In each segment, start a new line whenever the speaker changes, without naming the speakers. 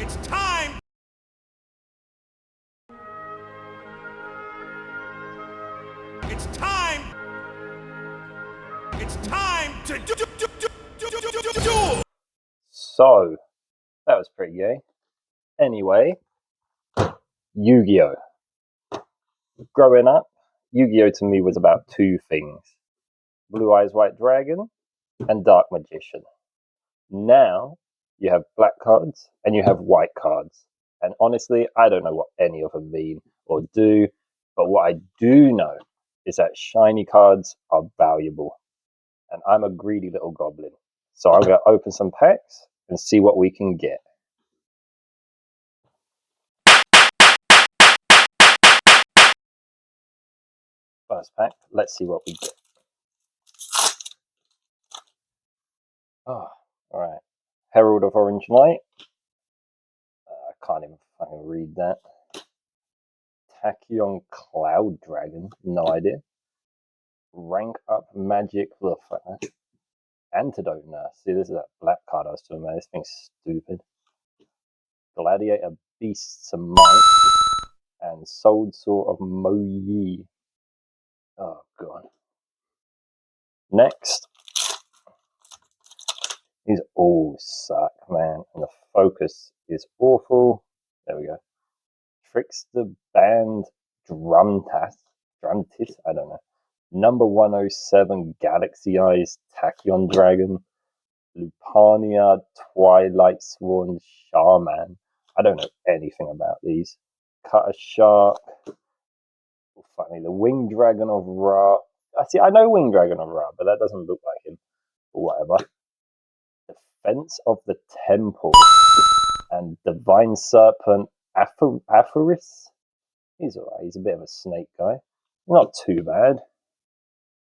It's time! It's time! It's time to do.
So, that was pretty gay. Anyway, Yu-Gi-Oh! Growing up, Yu-Gi-Oh! To me was about two things. Blue Eyes White Dragon and Dark Magician. Now, you have black cards and you have white cards. And honestly, I don't know what any of them mean or do, but what I do know is that shiny cards are valuable. And I'm a greedy little goblin. So I'm going to open some packs and see what we can get. First pack, let's see what we get. Oh, alright. Herald of Orange Light. I can't even fucking read that. Tachyon Cloud Dragon, no idea. Rank Up Magic, Antidote Nurse. See, this is that black card I was talking about. This thing's stupid. Gladiator Beasts of Might. And Sold Sword of Mo Yi. Oh, God. Next. These all suck, man. And the focus is awful. There we go. Trickster Band Drumtis, I don't know. Number 107 Galaxy Eyes Tachyon Dragon. Lupania Twilight Sworn Shaman. I don't know anything about these. Cutter Shark. Oh, fuck me. The Winged Dragon of Ra. I know Winged Dragon of Ra, but that doesn't look like him. Or whatever. Defense of the Temple. And Divine Serpent Aphoris. He's alright. He's a bit of a snake guy. Not too bad.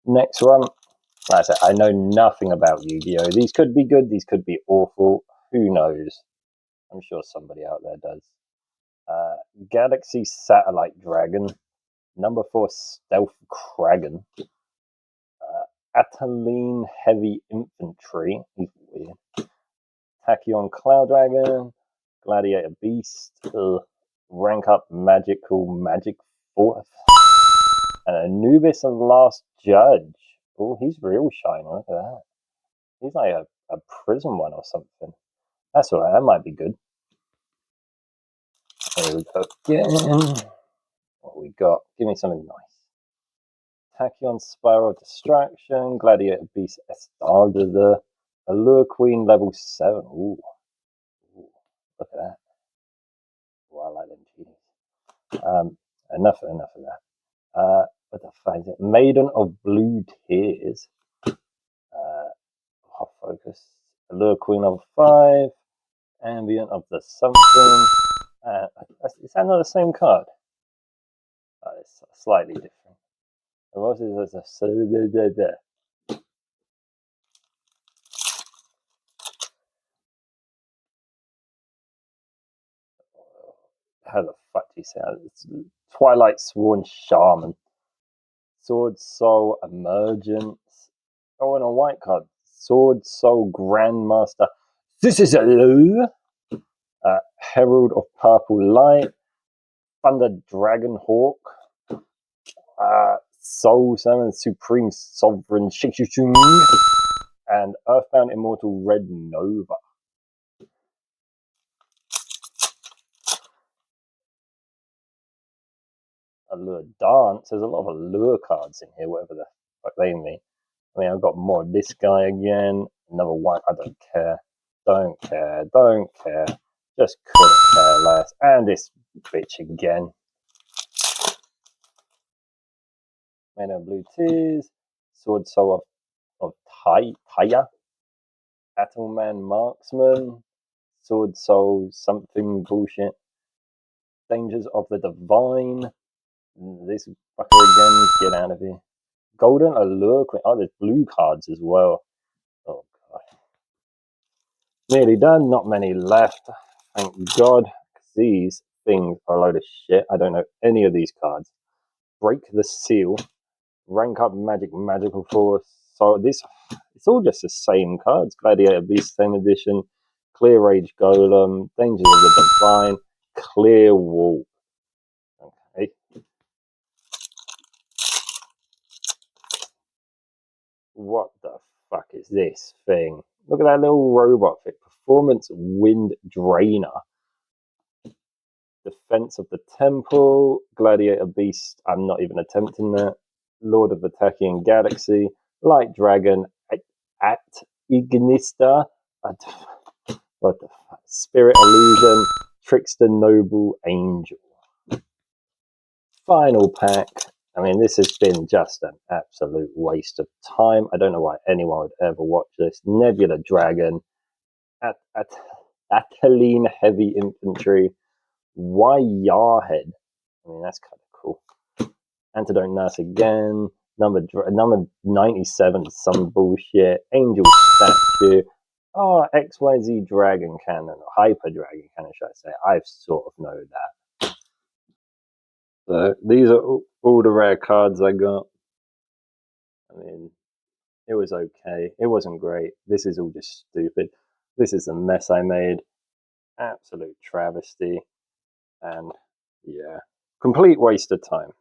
Next one. Like I said, I know nothing about Yu-Gi-Oh! These could be good. These could be awful. Who knows? I'm sure somebody out there does. Galaxy Satellite Dragon. Number 4 Stealth Kragan. Ataline Heavy Infantry. He's weird. Tachyon Cloud Dragon. Gladiator Beast. Rank Up Magical Magic 4th. And Anubis and Last Judge. Oh, he's real shiny. Look at that. He's like a prism one or something. That's alright. That might be good. There we go again. What we got? Give me something nice. Tachyon Spiral of Distraction. Gladiator Beast Estarda. Allure Queen level 7. Ooh. Look at that. Oh, I like them cheese. Enough of that. What the fuck is it? Maiden of Blue Tears. Hot Focus. Allure Queen of 5. Ambient of the something. Is that not the same card? It's slightly different. And what is this? How the fuck do you say it? It's Twilight Sworn Shaman. Sword Soul Emergence. Oh, and a white card. Sword Soul Grandmaster. This is a Herald of Purple Light. Thunder Dragon Hawk. Soul Summon Supreme Sovereign Shikshung. And Earthbound Immortal Red Nova. Allure Dance. There's a lot of Allure cards in here, whatever the fuck they mean. I mean, I've got more of this guy again. Another one. I don't care. Don't care. Just couldn't care less. And this bitch again. Man of Blue Tears. Sword Soul of Taya. Atomman Marksman. Sword Soul something bullshit. Dangers of the Divine. This fucker again. Get out of here. Golden Allure Queen. Oh, there's blue cards as well. Oh, God. Nearly done. Not many left. Thank God. These things are a load of shit. I don't know any of these cards. Break the Seal. Rank Up Magical Force. So it's all just the same cards. Gladiator Beast, same edition. Clear Rage Golem, Dangers of the Divine, Clear Wall. Okay. What the fuck is this thing? Look at that little robot thing. Performance Wind Drainer. Defense of the Temple, Gladiator Beast. I'm not even attempting that. Lord of the Tachyon Galaxy, Light Dragon, at Ignista. What the fuck? Spirit Illusion, Trickster Noble Angel. Final pack. I mean, this has been just an absolute waste of time. I don't know why anyone would ever watch this. Nebula Dragon, Ataline Heavy Infantry, Yarhead. I mean, that's kind of cool. Antidote Nurse again. Number 97, some bullshit. Angel Statue. Oh, XYZ Dragon Cannon, or Hyper Dragon Cannon, should I say. I sort of know that. So these are all the rare cards I got. I mean, it was okay. It wasn't great. This is all just stupid. This is a mess I made. Absolute travesty. And yeah, complete waste of time.